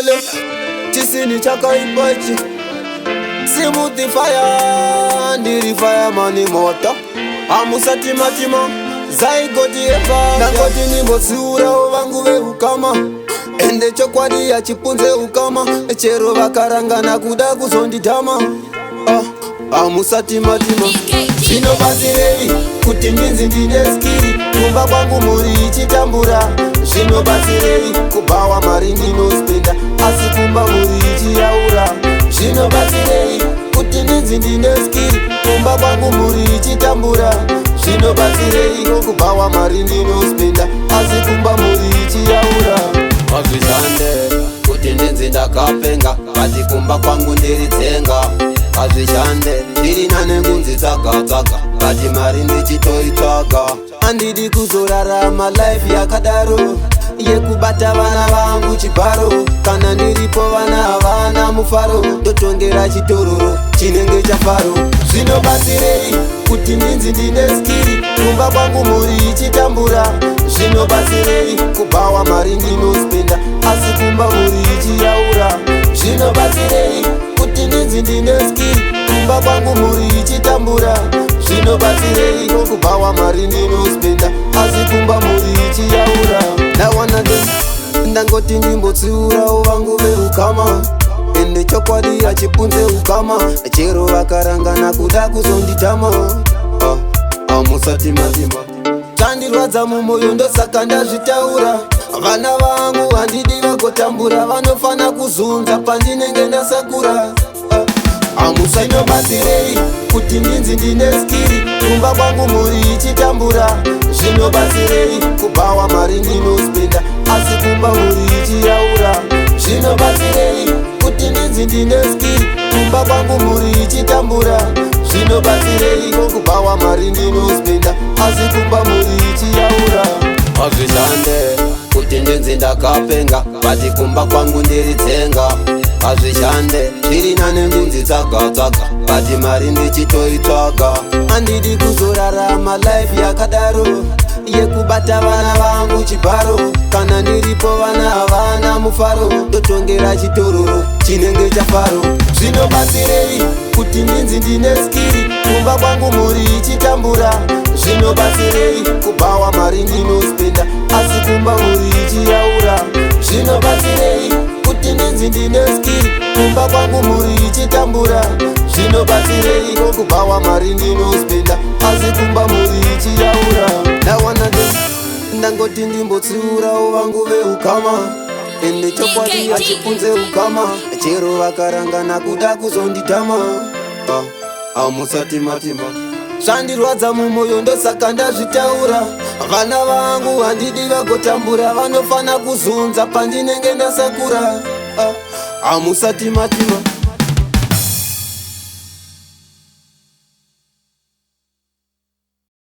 lelo chisini chakaipachi simuti fire ndiri fire mani moto amusatimatima zaigoti eva nangoti nimbotsiura vangu veukama ende chokwadi yachipunze ukama chero vakarangana kuda kuzonditama amusatimatima zvinobatsirei kuti ndinzi ndine skiri kumba kwangu muri ichitambura zvinobatsirei kubawa mari ndinospenda asi kumba muri ichiyaura zvinobatsirei kuti ndinzi ndine skiri kumba kwangu muri ichitambura zvinobatsirei kubawa mari ndinospenda asi kumba muri ichiyaura azvishande kuti ndinzi ndakapenga kati kumba kwangu ndiritsenga azvishande ndiri nane ngunzi tsaka kati mari ndichitoitsvaga handidi kuzorarama life yakadaro yekubata vana vangu chibharo kana ndiripo vana havana mufaro ndotongera chitororo chinenge chafaro zvinobatsirei kuti ndinzi ndine skiri kumba kwangu muri ichitambura zvinobatsirei kubawa mari ndinospenda asi kumba muri ichiyaura zvinobatsirei kuti ndinzi ndine skiri kumba kwangu muri ichitambura zvinobatsirei kubawa mari ndinospenda asi kumba muri ichiyaura ndawana ndangoti ndimbotsiurawo vangu veukama ende chokwadi yachipunze ukama chero vakarangana kuda kuzonditama amusatimatima zvandirwadza mumwoyo ndosaka ndazvitaura vana vangu handidi vagotambura vanofana kuzunza pandinenge ndasakura amusinobatsirei kuti ndinzi ndine skiri kumba kwangu muri ichitambura zvinobatsirei kubawa mari ndinospenda asi kumba muri ichiyaura zvinobatsirei kuti ndinzi ndine skiri kumba kwangu muri ichitambura zvinobatsirei kubawa mari ndinospenda asi kumba muri ichiyaura azvishande kuti ndinzi ndakapenga kati kumba kwangu ndiritsenga azvishande zviri nane ngunzi tsaka kati mari ndichitoitsvaga handidi kuzorarama life yakadaro yekubata vana vangu chibharo kana ndiripo vana havana mufaro ndotongera chitororo chinenge chafaro zvinobatsirei kuti ndinzi ndine skiri kumba kwangu muri ichitambura zvinobatsirei kubawa mari ndinospenda asi kumba muri ichiyaura zvinobatsirei kuti ndinzi ndine skiri kumba kwangu muri ichitambura zvinobatsirei kubawa mari ndinospenda asi kumba muri ichiyaura ndawana ndangoti ndimbotsiurawo vangu veukama ende chokwadi yachipunze ukama chero vakarangana kuda kuzonditama amusatimatima zvandirwadza mumwoyo ndosaka ndazvitaura vana vangu handidi vagotambura vanofana kuzunza pandinenge ndasakura amusatimatima